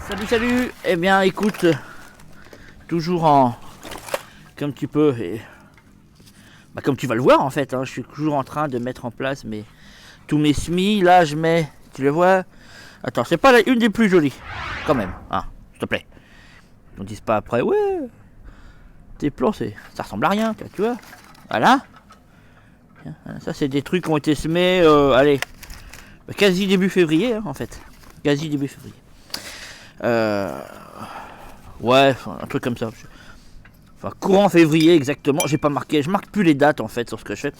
Salut, salut. Eh bien, écoute, toujours en... Comme tu peux, et... comme tu vas le voir en fait, hein, je suis toujours en train de mettre en place tous mes semis. Là, je mets... Tu le vois? Attends, c'est pas une des plus jolies. Quand même, hein, s'il te plaît. On dise pas après, ouais, tes plans, ça ressemble à rien, tu vois. Voilà. Ça, c'est des trucs qui ont été semés, allez, quasi début février, hein, en fait. Quasi début février. Ouais, un truc comme ça. Enfin, courant février exactement. J'ai pas marqué, je marque plus les dates en fait sur ce que je fais.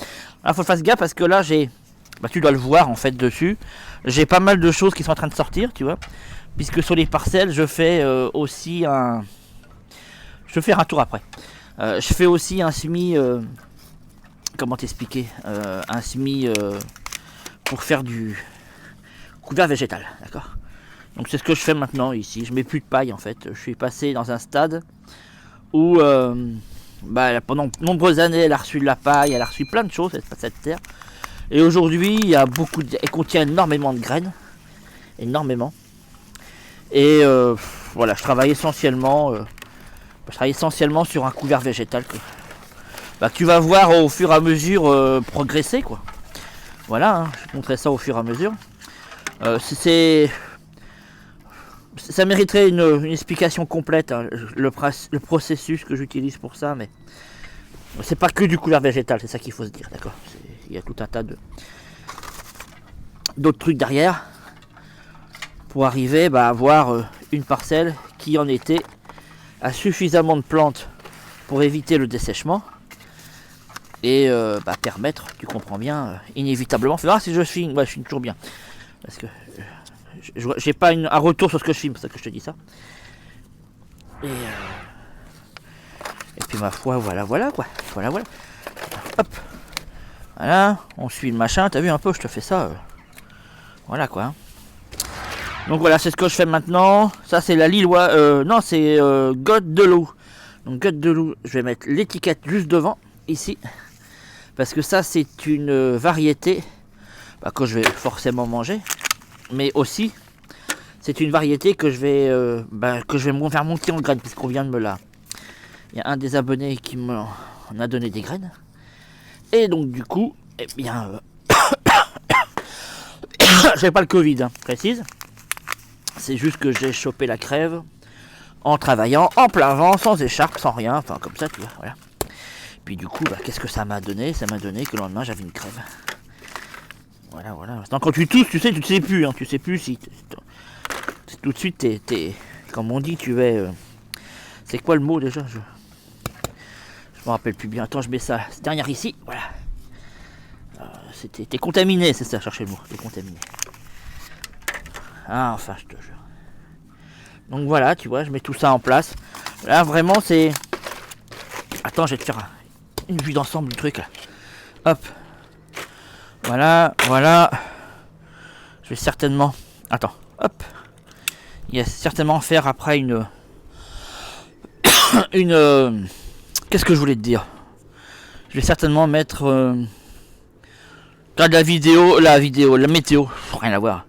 Alors faut que je fasse gaffe parce que là j'ai, tu dois le voir en fait dessus. J'ai pas mal de choses qui sont en train de sortir, tu vois. Puisque sur les parcelles, je fais aussi un, je vais faire un tour après. Je fais aussi un semis. Comment t'expliquer, un semis pour faire du couvert végétal, d'accord. Donc c'est ce que je fais maintenant ici. Je mets plus de paille en fait. Je suis passé dans un stade où pendant de nombreuses années elle a reçu de la paille, elle a reçu plein de choses cette terre. Et aujourd'hui il y a elle contient énormément de graines, énormément. Et voilà, je travaille essentiellement sur un couvert végétal que tu vas voir au fur et à mesure progresser quoi. Voilà, hein, je te montrerai ça au fur et à mesure. Ça mériterait une explication complète, hein, le processus que j'utilise pour ça, mais c'est pas que du couvert végétal, c'est ça qu'il faut se dire, d'accord. Il y a tout un tas d'autres trucs derrière pour arriver à avoir une parcelle qui en été a suffisamment de plantes pour éviter le dessèchement et permettre, tu comprends bien, inévitablement, faut voir si je filme, ouais, je filme toujours bien, parce que j'ai pas un retour sur ce que je filme, c'est ça que je te dis ça. Et puis ma foi, voilà quoi. Voilà. Hop. Voilà, on suit le machin, t'as vu un peu, je te fais ça. Voilà quoi. Donc voilà, c'est ce que je fais maintenant. Ça c'est la Lillois, non c'est Gotte de loup. Donc Gotte de loup, je vais mettre l'étiquette juste devant, ici. Parce que ça c'est une variété que je vais forcément manger. Mais aussi, c'est une variété que je vais faire monter en graines, puisqu'on vient de me la... Il y a un des abonnés qui m'en a donné des graines. Et donc du coup, eh bien... j'avais pas le Covid, hein, précise. C'est juste que j'ai chopé la crève en travaillant, en plein vent, sans écharpe, sans rien, enfin comme ça, tu vois, voilà. Puis du coup, qu'est-ce que ça m'a donné? Ça m'a donné que le lendemain, j'avais une crève. Voilà. Maintenant, quand tu tousses, tu sais plus, hein, tu sais plus si... Tout de suite, comme on dit, tu es... c'est quoi le mot déjà? Je me rappelle plus bien. Attends, je mets ça derrière ici. Voilà. T'es contaminé, c'est ça, chercher le mot. T'es contaminé. Ah, enfin, je te jure. Donc voilà, tu vois, je mets tout ça en place. Là, vraiment, c'est... Attends, je vais te faire une vue d'ensemble du truc, là. Hop. Voilà. Je vais certainement... Attends, hop. Il va certainement faire après une... Qu'est-ce que je voulais te dire? Je vais certainement mettre... la météo, rien à voir.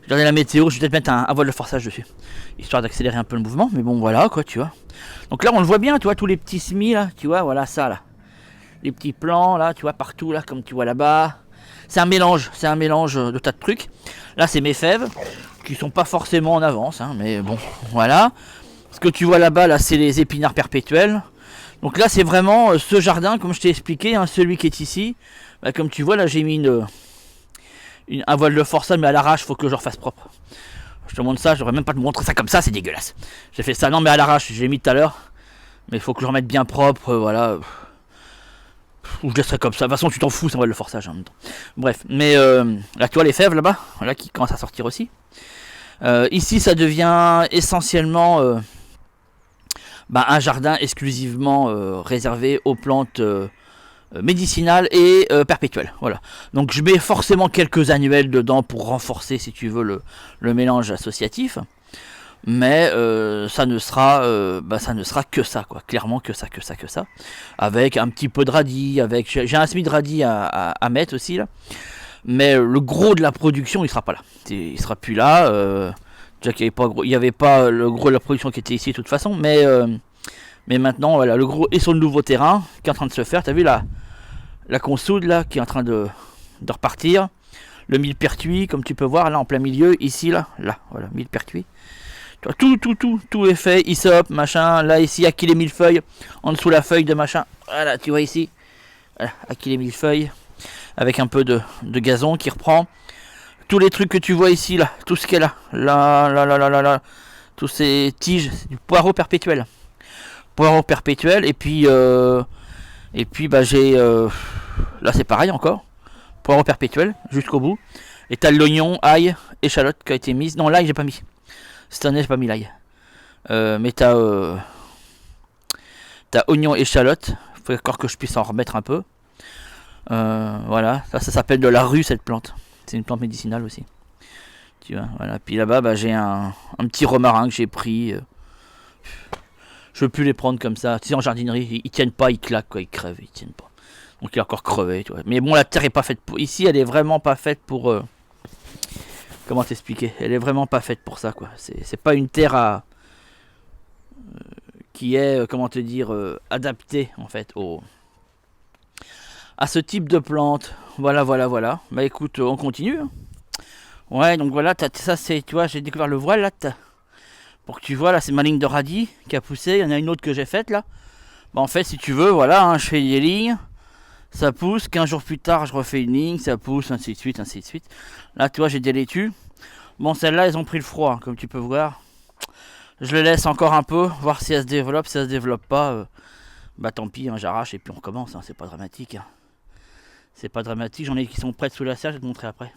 Je regardais la météo, je vais peut-être mettre un voile de forçage dessus, histoire d'accélérer un peu le mouvement, mais bon voilà quoi, tu vois. Donc là on le voit bien, tu vois, tous les petits semis là, tu vois, voilà ça là. Les petits plants là, tu vois, partout là, comme tu vois là-bas. C'est un mélange de tas de trucs. Là c'est mes fèves, qui sont pas forcément en avance, hein, mais bon, voilà. Ce que tu vois là-bas, là c'est les épinards perpétuels. Donc là c'est vraiment ce jardin, comme je t'ai expliqué, hein, celui qui est ici. Comme tu vois là j'ai mis un voile de forçage mais à l'arrache, faut que je le refasse propre. Je te montre ça, je devrais même pas te montrer ça comme ça, c'est dégueulasse. J'ai fait ça, non mais à l'arrache, j'ai mis tout à l'heure. Mais il faut que je le remette bien propre, voilà. Ou je laisserai comme ça, de toute façon tu t'en fous, c'est un voile de forçage en même temps. Bref, mais là tu vois les fèves là-bas, là qui commencent à sortir aussi. Ici ça devient essentiellement un jardin exclusivement réservé aux plantes médicinales et perpétuelles. Voilà. Donc je mets forcément quelques annuels dedans pour renforcer, si tu veux, le mélange associatif. Mais ça ne sera que ça, quoi. Clairement que ça. Avec un petit peu de radis, j'ai un semis de radis à mettre aussi là. Mais le gros de la production, il sera pas là. Il sera plus là. Déjà qu'il n'y avait pas le gros de la production qui était ici de toute façon, mais maintenant voilà, le gros est sur le nouveau terrain qui est en train de se faire. T'as vu la consoude là qui est en train de repartir. Le millepertuis, comme tu peux voir là en plein milieu, ici là, voilà, millepertuis. Tout est fait, ISOP, machin. Là ici, à qui les millefeuilles, en dessous la feuille de machin. Voilà, tu vois ici, voilà, à qui les millefeuilles, avec un peu de gazon qui reprend. Tous les trucs que tu vois ici là, tout ce qu'il y a là, tous ces tiges, c'est du poireau perpétuel. Poireau perpétuel, et puis bah j'ai, là c'est pareil encore. Poireau perpétuel jusqu'au bout. Et t'as l'oignon, ail, échalote qui a été mise. Non, l'ail j'ai pas mis. Cette année j'ai pas mis l'ail. Mais t'as oignon, échalote. Faut encore que je puisse en remettre un peu. Voilà, ça s'appelle de la rue cette plante. C'est une plante médicinale aussi. Tu vois, voilà. Puis là-bas, bah, j'ai un petit romarin que j'ai pris. Je peux plus les prendre comme ça. Tu sais, en jardinerie, ils tiennent pas, ils claquent, quoi, ils crèvent, ils tiennent pas. Donc il est encore crevé, tu vois. Mais bon, la terre est pas faite pour. Ici, elle est vraiment pas faite pour. Comment t'expliquer? Elle est vraiment pas faite pour ça, quoi. C'est pas une terre qui est, comment te dire, adaptée en fait à ce type de plante. Voilà. Bah écoute, on continue. Hein. Ouais, donc voilà, ça c'est, tu vois, j'ai découvert le voile là. Pour que tu vois, là c'est ma ligne de radis qui a poussé. Il y en a une autre que j'ai faite là. Bah en fait, si tu veux, voilà, hein, je fais des lignes. Ça pousse, 15 jours plus tard je refais une ligne, ça pousse, ainsi de suite. Là tu vois j'ai des laitues. Bon celles-là elles ont pris le froid, comme tu peux voir. Je les laisse encore un peu, voir si elles se développent. Si elles se développent pas, bah tant pis, hein, j'arrache et puis on recommence, hein, c'est pas dramatique. Hein. C'est pas dramatique, j'en ai qui sont prêtes sous la serre, je vais te montrer après.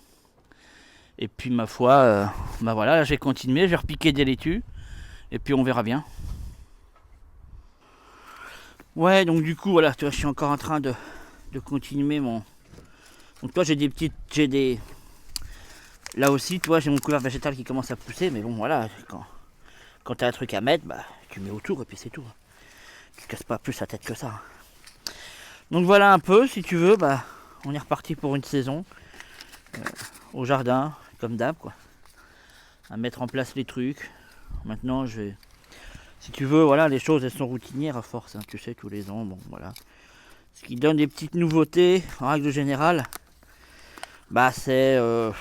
Et puis ma foi, bah voilà, là, j'ai continué, j'ai repiqué des laitues. Et puis on verra bien. Ouais donc du coup voilà, tu vois je suis encore en train de continuer mon. Donc toi j'ai des. Là aussi, tu vois, j'ai mon couvert végétal qui commence à pousser, mais bon voilà, quand t'as un truc à mettre, bah tu mets autour et puis c'est tout. Tu casses pas plus la tête que ça. Donc voilà un peu, si tu veux, bah on est reparti pour une saison au jardin, comme d'hab quoi. À mettre en place les trucs. Maintenant je vais. Si tu veux, voilà, les choses elles sont routinières à force, hein, tu sais, tous les ans, bon voilà. Ce qui donne des petites nouveautés, en règle générale, bah c'est le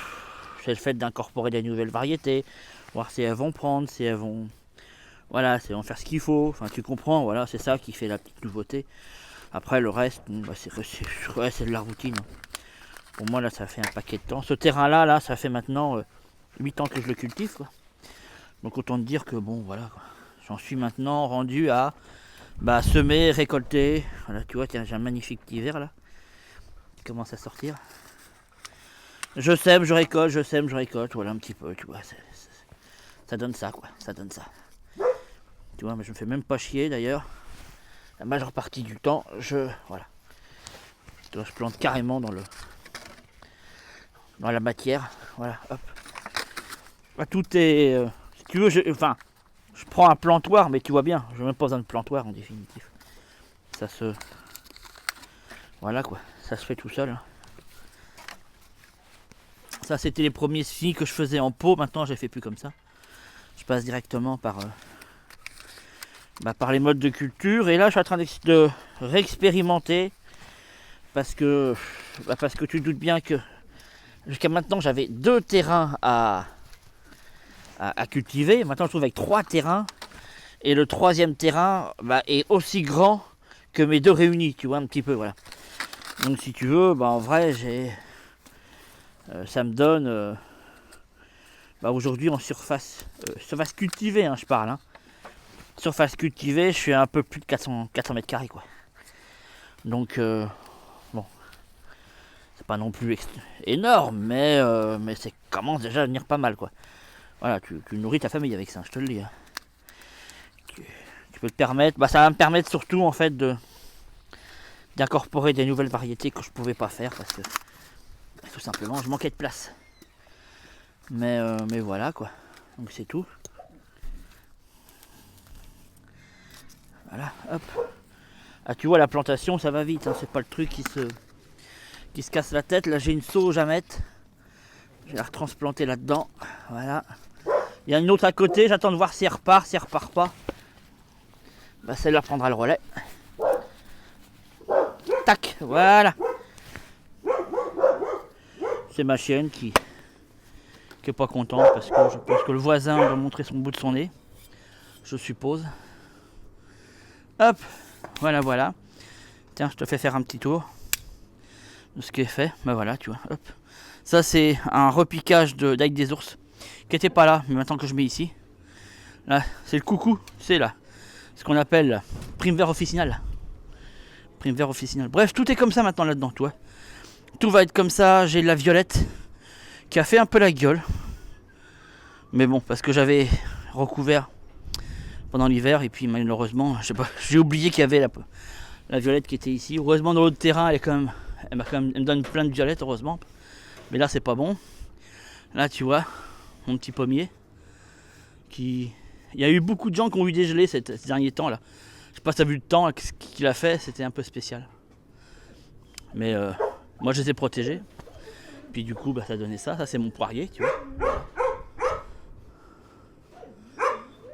fait d'incorporer des nouvelles variétés, voir si elles vont prendre, si elles vont. Voilà, c'est en faire ce qu'il faut, enfin tu comprends, voilà, c'est ça qui fait la petite nouveauté. Après le reste, bon, bah, c'est de la routine. Pour moi là ça fait un paquet de temps. Ce terrain là, ça fait maintenant 8 ans que je le cultive quoi. Donc autant te dire que bon voilà quoi. J'en suis maintenant rendu à bah semer, récolter. Voilà, tu vois, tiens, j'ai un magnifique petit verre là. Qui commence à sortir. Je sème, je récolte, voilà un petit peu, tu vois. Ça donne ça quoi, ça donne ça. Tu vois, mais je me fais même pas chier d'ailleurs. La majeure partie du temps, voilà. Tu vois, je plante carrément dans la matière. Voilà, hop. Bah, tout est. Si tu veux, je prends un plantoir, mais tu vois bien, je n'ai même pas besoin de plantoir en définitive. Ça se. Voilà quoi, ça se fait tout seul. Ça c'était les premiers semis que je faisais en pot, maintenant je les fais plus comme ça. Je passe directement par les modes de culture. Et là je suis en train de réexpérimenter parce que tu te doutes bien que jusqu'à maintenant j'avais 2 terrains à cultiver. Maintenant je trouve avec 3 terrains. Et le 3e terrain est aussi grand que mes 2 réunis, tu vois, un petit peu, voilà. Donc si tu veux, en vrai, ça me donne, aujourd'hui en surface cultivée, hein, je parle. Hein. Surface cultivée, je suis à un peu plus de 400 mètres carrés, quoi. Donc, bon, c'est pas non plus énorme, mais ça commence déjà à devenir pas mal, quoi. Voilà, tu nourris ta famille avec ça, je te le dis. Hein. Tu peux te permettre, ça va me permettre surtout en fait d'incorporer des nouvelles variétés que je pouvais pas faire parce que tout simplement je manquais de place. Mais voilà quoi, donc c'est tout. Voilà, hop. Ah tu vois la plantation ça va vite, hein, c'est pas le truc qui se casse la tête. Là j'ai une sauge à mettre, je vais la retransplanter là-dedans, voilà. Il y a une autre à côté, j'attends de voir si elle repart. Si elle repart pas, bah celle-là prendra le relais. Tac, voilà. C'est ma chienne qui est pas contente parce que je pense que le voisin doit montrer son bout de son nez. Je suppose. Hop, voilà. Tiens, je te fais faire un petit tour de ce qui est fait. Ben voilà, tu vois. Hop. Ça, c'est un repiquage d'aigle des ours qui n'était pas là, mais maintenant que je mets ici. Là, c'est le coucou. C'est là. Ce qu'on appelle prime vert officinal. Prime vert officinal. Bref, tout est comme ça maintenant là-dedans, toi. Tout va être comme ça. J'ai la violette qui a fait un peu la gueule. Mais bon, parce que j'avais recouvert pendant l'hiver et puis malheureusement, je sais pas, j'ai oublié qu'il y avait la violette qui était ici. Heureusement dans l'autre terrain, elle me donne plein de violettes, heureusement. Mais là, c'est pas bon. Là, tu vois, mon petit pommier qui... Il y a eu beaucoup de gens qui ont eu des gelées ces derniers temps là. Je sais pas si tu as vu le temps qu'il a fait, c'était un peu spécial. Mais moi, je les ai protégés. Puis du coup, bah, ça a donné ça. Ça, c'est mon poirier, tu vois.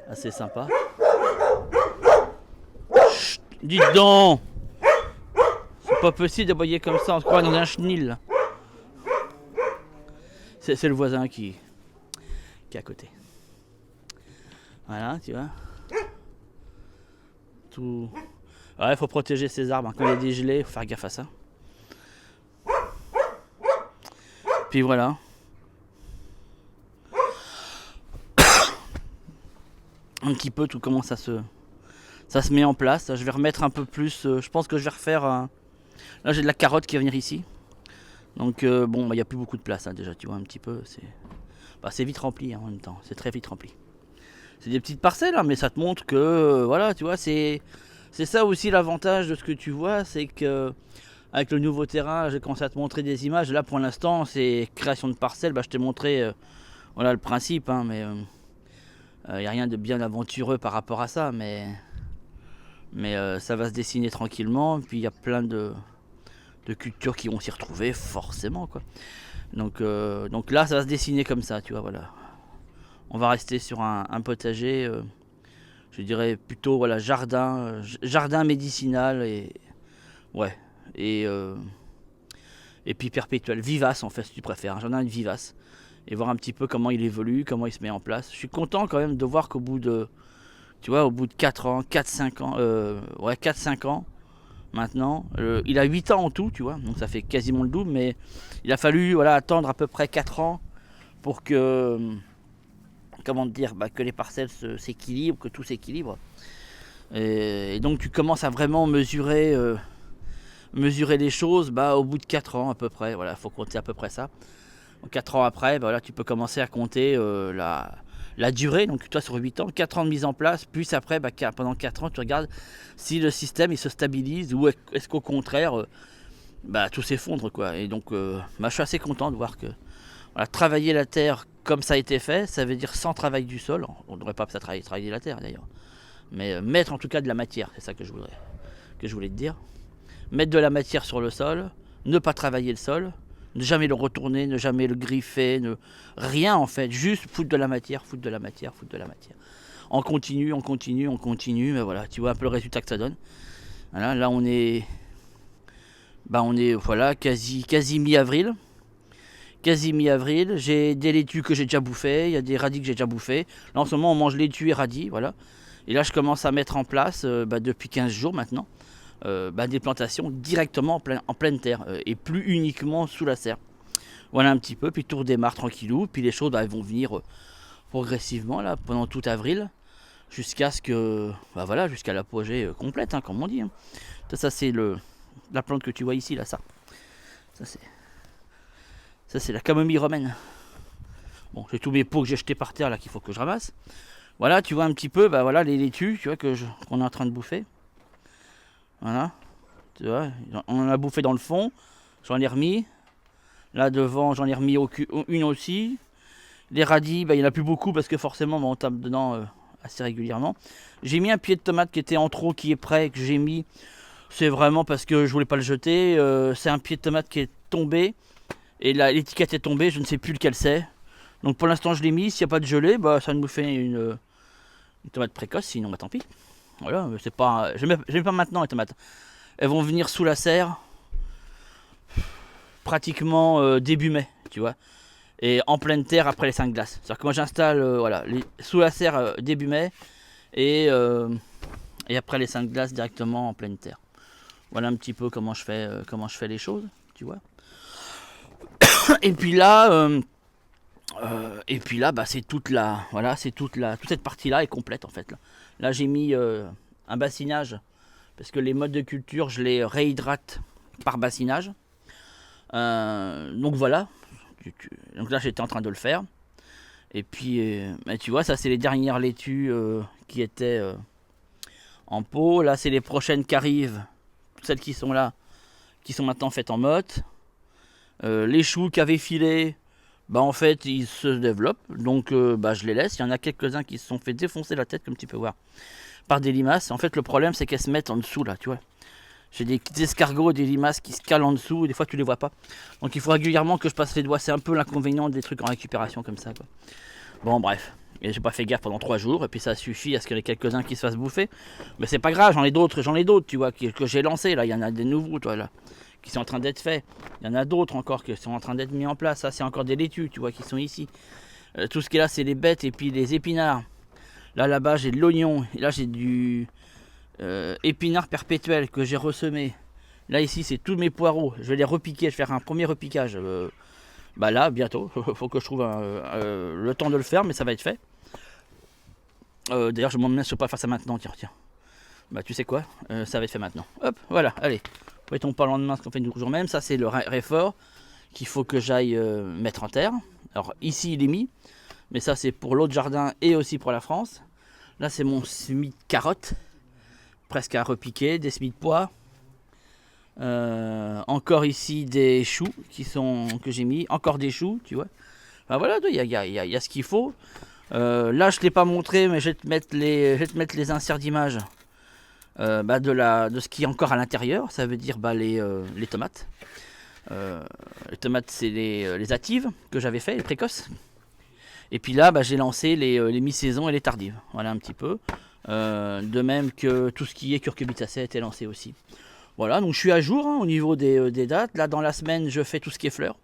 Assez sympa. Chut, dites donc! C'est pas possible d'aboyer comme ça, on se croit dans un chenil. C'est le voisin qui est à côté. Voilà, tu vois. Tout. Ouais, faut protéger ces arbres. Quand il y a des gelées, faut faire gaffe à ça. Puis voilà. Un petit peu tout comment ça se met en place. Je vais remettre un peu plus. Je pense que je vais refaire. Là, j'ai de la carotte qui va venir ici. Donc bon, il n'y a plus beaucoup de place hein, déjà. Tu vois un petit peu. C'est vite rempli hein, en même temps. C'est très vite rempli. C'est des petites parcelles, hein, mais ça te montre que voilà, tu vois, c'est ça aussi l'avantage de ce que tu vois, c'est que avec le nouveau terrain, j'ai commencé à te montrer des images. Là, pour l'instant, c'est création de parcelles. Bah, je t'ai montré voilà le principe, hein, mais il n'y a rien de bien aventureux par rapport à ça, mais ça va se dessiner tranquillement. Puis il y a plein de cultures qui vont s'y retrouver, forcément, quoi. Donc là, ça va se dessiner comme ça, tu vois, voilà. On va rester sur un potager, je dirais plutôt voilà jardin médicinal et ouais et puis perpétuel, vivace en fait si tu préfères, un jardin vivace et voir un petit peu comment il évolue, comment il se met en place. Je suis content quand même de voir qu'au bout de 4 ans, 4-5 ans, 4-5 ans maintenant, il a 8 ans en tout, tu vois, donc ça fait quasiment le double, mais il a fallu voilà attendre à peu près 4 ans pour que comment dire, que les parcelles s'équilibrent, que tout s'équilibre. Et donc tu commences à vraiment mesurer les choses au bout de 4 ans à peu près. Voilà, il faut compter à peu près ça. Donc 4 ans après, voilà, tu peux commencer à compter la durée. Donc toi sur 8 ans, 4 ans de mise en place, puis après, pendant 4 ans, tu regardes si le système il se stabilise ou est-ce qu'au contraire, tout s'effondre, quoi. Et donc je suis assez content de voir que voilà, travailler la terre comme ça a été fait, ça veut dire sans travail du sol. On ne devrait pas ça travailler la terre d'ailleurs. Mais mettre en tout cas de la matière, c'est ça que je voulais te dire. Mettre de la matière sur le sol, ne pas travailler le sol, ne jamais le retourner, ne jamais le griffer, rien en fait, juste foutre de la matière. On continue, mais voilà, tu vois un peu le résultat que ça donne. Voilà, là on est voilà, quasi mi-avril. J'ai des laitues que j'ai déjà bouffées, il y a des radis que j'ai déjà bouffés. Là en ce moment on mange laitues et radis, voilà. Et là je commence à mettre en place, depuis 15 jours maintenant, des plantations directement en pleine terre, et plus uniquement sous la serre. Voilà un petit peu, puis tout redémarre tranquillou, puis les choses elles vont venir progressivement là, pendant tout avril, jusqu'à ce que, jusqu'à l'apogée complète, hein, comme on dit. Hein. Ça c'est la plante que tu vois ici, là, ça c'est la camomille romaine. Bon, j'ai tous mes pots que j'ai jetés par terre là qu'il faut que je ramasse. Voilà, tu vois un petit peu, les laitues, tu vois qu'on est en train de bouffer. Voilà, tu vois, on en a bouffé dans le fond. J'en ai remis. Là devant, j'en ai remis une aussi. Les radis, il n'y en a plus beaucoup parce que forcément, on tape dedans assez régulièrement. J'ai mis un pied de tomate qui était en trop, qui est prêt, que j'ai mis. C'est vraiment parce que je voulais pas le jeter. C'est un pied de tomate qui est tombé. Et là, l'étiquette est tombée, je ne sais plus lequel c'est. Donc pour l'instant je l'ai mis, s'il n'y a pas de gelée, bah ça nous fait une tomate précoce, sinon bah tant pis. Voilà, c'est pas. J'aime pas maintenant les tomates. Elles vont venir sous la serre pratiquement début mai, tu vois. Et en pleine terre après les 5 glaces. C'est-à-dire que moi j'installe voilà, sous la serre début mai et après les 5 glaces directement en pleine terre. Voilà un petit peu comment je fais les choses, tu vois. Et puis là, bah, c'est toute cette partie-là est complète en fait. Là j'ai mis un bassinage parce que les modes de culture, je les réhydrate par bassinage. Donc voilà. Donc là j'étais en train de le faire. Et puis, tu vois, ça c'est les dernières laitues qui étaient en pot. Là c'est les prochaines qui arrivent. Celles qui sont là, qui sont maintenant faites en motte. Les choux qui avaient filé, bah en fait ils se développent. Donc bah je les laisse. Il y en a quelques-uns qui se sont fait défoncer la tête, comme tu peux voir, par des limaces. En fait le problème c'est qu'elles se mettent en dessous là, tu vois. J'ai des escargots, des limaces qui se calent en dessous, et des fois tu les vois pas. Donc il faut régulièrement que je passe les doigts. C'est un peu l'inconvénient des trucs en récupération comme ça, quoi. Bon bref, et j'ai pas fait gaffe pendant 3 jours, et puis ça suffit à ce qu'il y ait quelques-uns qui se fassent bouffer. Mais c'est pas grave, j'en ai d'autres, tu vois, que j'ai lancés là. Il y en a des nouveaux, toi là, qui sont en train d'être faits. Il y en a d'autres encore qui sont en train d'être mis en place. Ça c'est encore des laitues, tu vois, qui sont ici. Tout ce qui est là c'est les bêtes et puis les épinards. Là-bas j'ai de l'oignon, et là j'ai du épinard perpétuel que j'ai ressemé. Là ici c'est tous mes poireaux. Je vais les repiquer, je vais faire un premier repiquage. Bah là bientôt. Faut que je trouve le temps de le faire, mais ça va être fait. D'ailleurs je m'emmène sur pas faire ça maintenant. Tiens. Bah tu sais quoi, ça va être fait maintenant. Hop, voilà, allez. Mettons pas le lendemain ce qu'on fait du jour même. Ça c'est le réfort qu'il faut que j'aille mettre en terre. Alors ici il est mis, mais ça c'est pour l'autre jardin et aussi pour la France. Là c'est mon semis de carottes, presque à repiquer, des semis de pois. Encore ici des choux que j'ai mis, encore des choux, tu vois. Enfin voilà, il y a ce qu'il faut. Là je ne l'ai pas montré, mais je vais te mettre les inserts d'image de ce qui est encore à l'intérieur. Ça veut dire les tomates. Les tomates c'est les hâtives que j'avais fait, les précoces. Et puis là j'ai lancé les mi-saisons et les tardives. Voilà un petit peu. De même que tout ce qui est curcubitacée a été lancé aussi. Voilà, donc je suis à jour au niveau des dates. Là dans la semaine je fais tout ce qui est fleurs.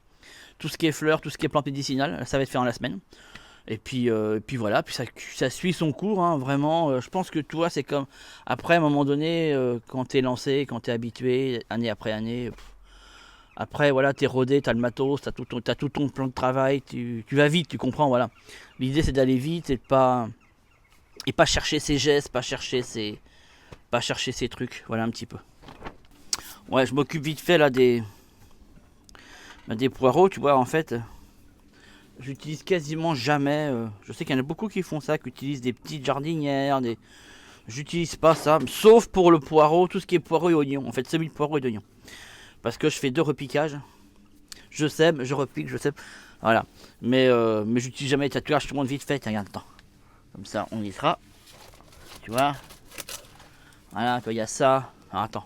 Tout ce qui est plantes médicinales, ça va être fait dans la semaine. Et puis voilà, puis ça suit son cours, hein, vraiment. Je pense que toi, c'est comme après, à un moment donné, quand t'es lancé, quand t'es habitué, année après année, après, voilà, t'es rodé, t'as le matos, t'as tout ton plan de travail, tu vas vite, tu comprends, voilà. L'idée, c'est d'aller vite et pas chercher ses gestes, pas chercher ses trucs, voilà un petit peu. Ouais, je m'occupe vite fait là des poireaux, tu vois, en fait. J'utilise quasiment jamais. Je sais qu'il y en a beaucoup qui font ça, qui utilisent des petites jardinières. J'utilise pas ça, sauf pour le poireau, tout ce qui est poireau et oignon. En fait, semis de poireau et d'oignon. Parce que je fais 2 repiquages. Je sème, je repique, je sème. Voilà. Mais j'utilise jamais les tatouages, tout le monde vite fait. Tiens, regarde, attends. Comme ça, on y sera. Tu vois. Voilà, il y a ça. Alors, attends.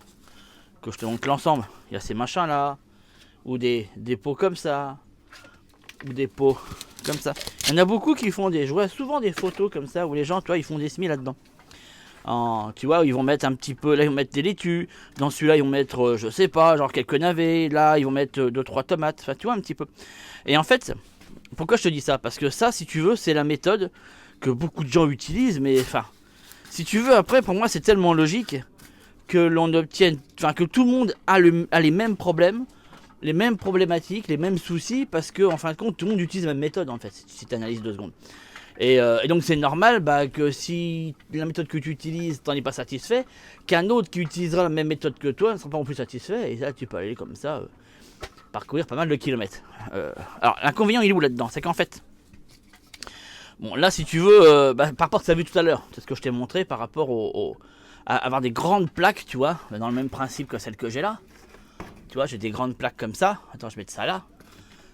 Que je te montre l'ensemble. Il y a ces machins là. Ou des pots comme ça. Ou des pots comme ça. Il y en a beaucoup qui font je vois souvent des photos comme ça où les gens, tu vois, ils font des semis là-dedans. Tu vois, ils vont mettre un petit peu, là ils vont mettre des laitues, dans celui-là ils vont mettre, je sais pas, genre quelques navets, là ils vont mettre 2-3 tomates, enfin tu vois un petit peu. Et en fait, pourquoi je te dis ça? Parce que ça, si tu veux, c'est la méthode que beaucoup de gens utilisent, mais enfin, si tu veux, après pour moi c'est tellement logique que l'on obtienne, enfin que tout le monde a les mêmes problèmes, les mêmes problématiques, les mêmes soucis, parce que en fin de compte tout le monde utilise la même méthode en fait, si tu analyses 2 secondes. Et donc c'est normal que si la méthode que tu utilises t'en es pas satisfait, qu'un autre qui utilisera la même méthode que toi ne sera pas non plus satisfait, et là tu peux aller comme ça parcourir pas mal de kilomètres. Alors l'inconvénient il est où là-dedans? C'est qu'en fait, bon là si tu veux, par rapport à ce que tu as vu tout à l'heure, c'est ce que je t'ai montré par rapport à avoir des grandes plaques, tu vois, dans le même principe que celle que j'ai là. Tu vois, j'ai des grandes plaques comme ça. Attends, je vais mettre ça là.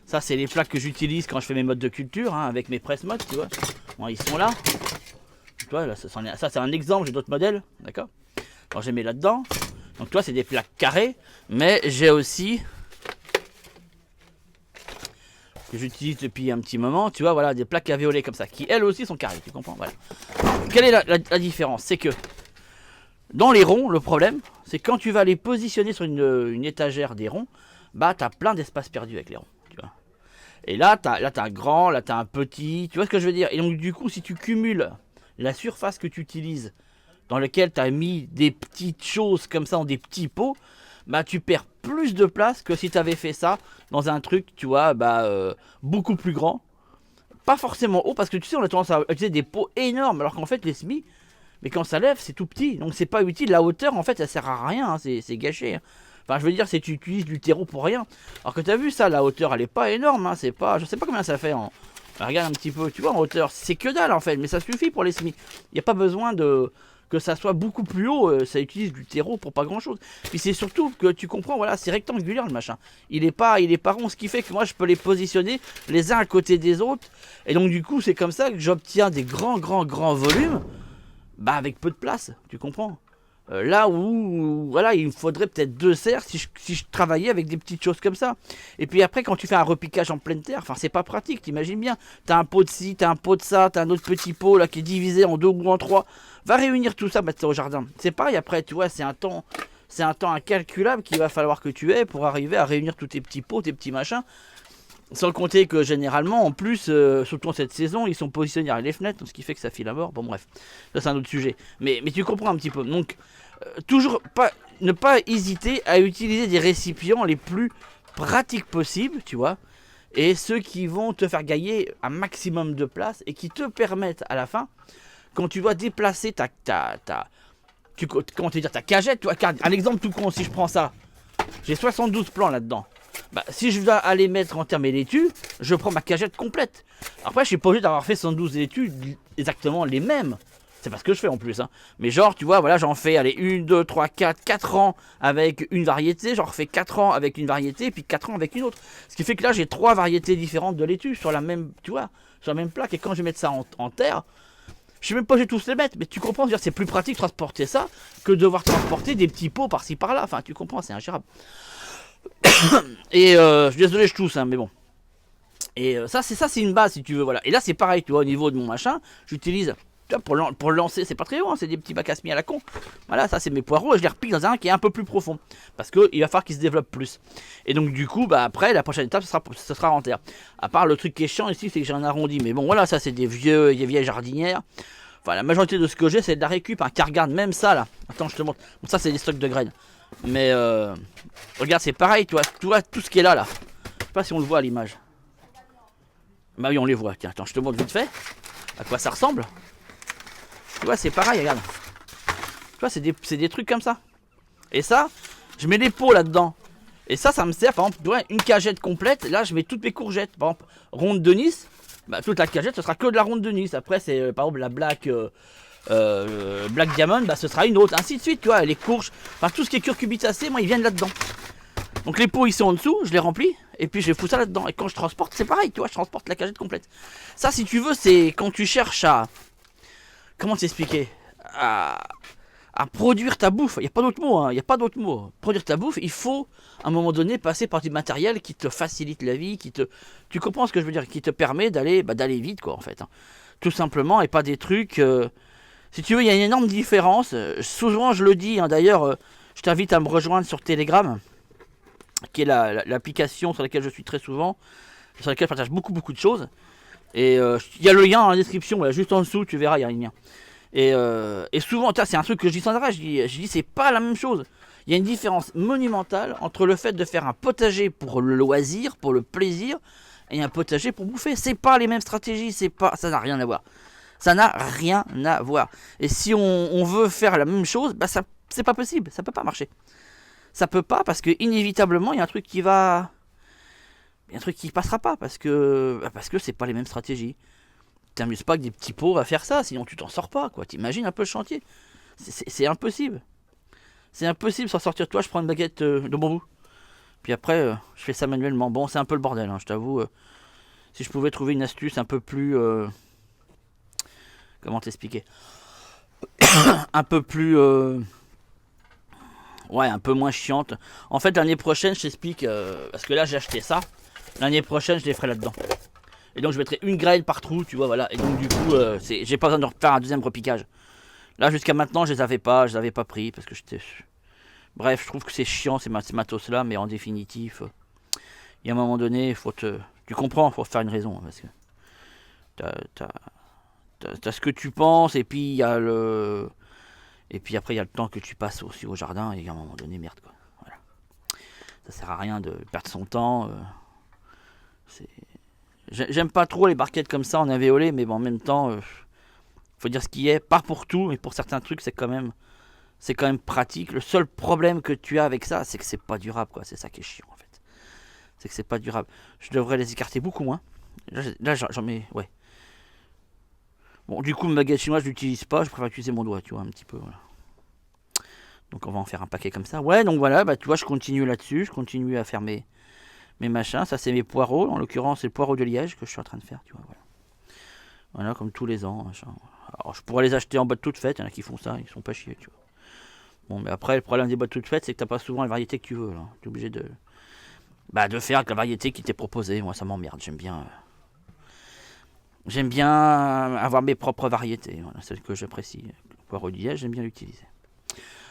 Ça, c'est les plaques que j'utilise quand je fais mes modes de culture, hein, avec mes presse-modes, tu vois. Bon, ils sont là. Tu vois, là, ça c'est un exemple, j'ai d'autres modèles, d'accord. Alors, je les mets là-dedans. Donc, tu vois, c'est des plaques carrées, mais j'ai aussi que j'utilise depuis un petit moment, tu vois, voilà, des plaques à violet comme ça, qui elles aussi sont carrées, tu comprends, voilà. Quelle est la différence? C'est que dans les ronds, le problème, c'est quand tu vas les positionner sur une étagère des ronds, bah t'as plein d'espace perdu avec les ronds, tu vois. Et là t'as un grand, là t'as un petit, tu vois ce que je veux dire. Et donc du coup, si tu cumules la surface que tu utilises, dans lequel tu as mis des petites choses comme ça, dans des petits pots, bah tu perds plus de place que si tu avais fait ça dans un truc, tu vois, beaucoup plus grand. Pas forcément haut, parce que tu sais, on a tendance à utiliser des pots énormes, alors qu'en fait, les semis, mais quand ça lève, c'est tout petit, donc c'est pas utile. La hauteur, en fait, ça sert à rien, hein, c'est gâché. Hein. Enfin, je veux dire, c'est tu utilises du terreau pour rien. Alors que tu as vu ça, la hauteur, elle est pas énorme, hein, c'est pas, je sais pas combien ça fait en. Regarde un petit peu, tu vois, en hauteur, c'est que dalle en fait, mais ça suffit pour les semis. Il n'y a pas besoin de que ça soit beaucoup plus haut, ça utilise du terreau pour pas grand chose. Puis c'est surtout que tu comprends, voilà, c'est rectangulaire le machin. Il est pas rond, ce qui fait que moi je peux les positionner les uns à côté des autres. Et donc du coup, c'est comme ça que j'obtiens des grands volumes, bah avec peu de place, tu comprends. Là où voilà, il me faudrait peut-être 2 serres si je travaillais avec des petites choses comme ça. Et puis après, quand tu fais un repiquage en pleine terre, enfin c'est pas pratique, t'imagines bien. T'as un pot de ci, t'as un pot de ça, t'as un autre petit pot là qui est divisé en 2 ou en 3. Va réunir tout ça, mettre ça au jardin. C'est pareil après, tu vois, c'est un temps incalculable qu'il va falloir que tu aies pour arriver à réunir tous tes petits pots, tes petits machins. Sans compter que généralement, en plus, surtout en cette saison, ils sont positionnés derrière les fenêtres, ce qui fait que ça file à mort. Bon bref, ça c'est un autre sujet. Mais tu comprends un petit peu. Donc, toujours pas, ne pas hésiter à utiliser des récipients les plus pratiques possibles, tu vois. Et ceux qui vont te faire gagner un maximum de place et qui te permettent à la fin, quand tu dois déplacer ta cagette, tu vois, un exemple tout con, si je prends ça, j'ai 72 plants là-dedans. Bah, si je dois aller mettre en terre mes laitues, je prends ma cagette complète. Après, je suis pas obligé d'avoir fait 112 laitues exactement les mêmes. C'est pas ce que je fais en plus. Hein. Mais genre, tu vois, voilà, j'en fais, allez, 1, 2, 3, 4 rangs avec une variété. J'en refais 4 rangs avec une variété, puis 4 rangs avec une autre. Ce qui fait que là, j'ai 3 variétés différentes de laitues sur la même, tu vois, sur la même plaque. Et quand je vais mettre ça en terre, je sais même pas, je vais tous les mettre. Mais tu comprends, c'est plus pratique de transporter ça que de devoir transporter des petits pots par-ci par-là. Enfin, tu comprends, c'est ingérable. Et je suis désolé, je tousse, hein, mais bon. Et ça, c'est une base si tu veux, voilà. Et là, c'est pareil, tu vois, au niveau de mon machin, j'utilise, tu vois, pour lancer, c'est pas très haut, hein, c'est des petits bacs à semis à la con. Voilà, ça, c'est mes poireaux et je les repique dans un qui est un peu plus profond. Parce qu'il va falloir qu'ils se développent plus. Et donc, du coup, bah après, la prochaine étape, ce sera en terre. À part le truc qui est chiant ici, c'est que j'ai un arrondi. Mais bon, voilà, ça, c'est des vieilles jardinières. Enfin, la majorité de ce que j'ai, c'est de la récup, hein, car regarde, même ça, là. Attends, je te montre. Bon, ça, c'est des stocks de graines. Mais regarde, c'est pareil, tu vois tout ce qui est là. Je sais pas si on le voit à l'image. Bah oui, on les voit. Tiens, attends, je te montre vite fait à quoi ça ressemble. Tu vois, c'est pareil, regarde. Tu vois, c'est des trucs comme ça. Et ça, je mets les pots là-dedans. Et ça me sert, par exemple, tu vois, une cagette complète. Là, je mets toutes mes courgettes. Par exemple, ronde de Nice. Bah, toute la cagette, ce sera que de la ronde de Nice. Après, c'est par exemple la Black Diamond, bah, ce sera une autre, ainsi de suite, tu vois, les courges, enfin tout ce qui est curcubitacé, moi ils viennent là-dedans. Donc les pots ils sont en dessous, je les remplis, et puis je les fous ça là-dedans. Et quand je transporte, c'est pareil, tu vois, je transporte la cagette complète. Ça, si tu veux, c'est quand tu cherches à, comment t'expliquer, à produire ta bouffe, il n'y a pas d'autre mot, hein, il n'y a pas d'autre mot. Produire ta bouffe, il faut à un moment donné passer par du matériel qui te facilite la vie, tu comprends ce que je veux dire, qui te permet d'aller vite, quoi, en fait. Hein. Tout simplement, et pas des trucs... Si tu veux, il y a une énorme différence. Souvent, je le dis, hein, d'ailleurs, je t'invite à me rejoindre sur Telegram, qui est l'application sur laquelle je suis très souvent, sur laquelle je partage beaucoup de choses. Et il y a le lien dans la description, là, juste en dessous, tu verras, il y a un lien. Et souvent, c'est un truc que je dis sans arrêt, je dis c'est pas la même chose. Il y a une différence monumentale entre le fait de faire un potager pour le loisir, pour le plaisir, et un potager pour bouffer. C'est pas les mêmes stratégies, ça n'a rien à voir. Ça n'a rien à voir. Et si on veut faire la même chose, bah c'est pas possible, ça peut pas marcher. Ça peut pas parce que inévitablement il y a un truc qui va, il y a un truc qui passera pas parce que c'est pas les mêmes stratégies. T'amuses pas que des petits pots à faire ça, sinon tu t'en sors pas, quoi. T'imagines un peu le chantier. C'est impossible. C'est impossible sans sortir. Toi, je prends une baguette de bambou. Puis après, je fais ça manuellement. Bon, c'est un peu le bordel, hein, je t'avoue. Si je pouvais trouver une astuce un peu plus comment t'expliquer, un peu plus ouais, un peu moins chiante. En fait, l'année prochaine, je t'explique parce que là j'ai acheté ça. L'année prochaine, je les ferai là-dedans. Et donc je mettrai une graine par trou, tu vois, voilà. Et donc du coup, j'ai pas besoin de refaire un deuxième repiquage. Là, jusqu'à maintenant, je les avais pas pris parce que j'étais... Bref, je trouve que c'est chiant ces matos là, mais en définitive, il y a un moment donné, tu comprends, faut faire une raison. Parce que t'as ce que tu penses, et puis il y a le... Et puis après, il y a le temps que tu passes aussi au jardin, et à un moment donné, merde, quoi. Voilà. Ça sert à rien de perdre son temps. J'aime pas trop les barquettes comme ça en alvéolé, mais bon, en même temps, faut dire ce qui est. Pas pour tout, mais pour certains trucs, c'est quand même pratique. Le seul problème que tu as avec ça, c'est que c'est pas durable, quoi. C'est ça qui est chiant, en fait. C'est que c'est pas durable. Je devrais les écarter beaucoup moins. Là j'en mets, ouais. Bon, du coup, ma baguette chinoise, je l'utilise pas. Je préfère utiliser mon doigt, tu vois, un petit peu, voilà. Donc on va en faire un paquet comme ça. Ouais, donc voilà, bah tu vois, je continue là-dessus. Je continue à faire mes machins. Ça, c'est mes poireaux. En l'occurrence, c'est le poireau de Liège que je suis en train de faire, tu vois, voilà. Voilà, comme tous les ans, machin. Alors, je pourrais les acheter en boîte toute faite. Il y en a qui font ça, ils sont pas chiés, tu vois. Bon, mais après, le problème des boîtes toutes faites, c'est que t'as pas souvent la variété que tu veux. Tu es obligé de faire avec la variété qui t'est proposée. Moi, ça m'emmerde. J'aime bien avoir mes propres variétés. Voilà, celles que j'apprécie. Le poireau de Liège, j'aime bien l'utiliser.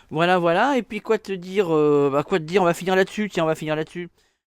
Voilà, voilà. Et puis, quoi te dire On va finir là-dessus. Tiens, on va finir là-dessus.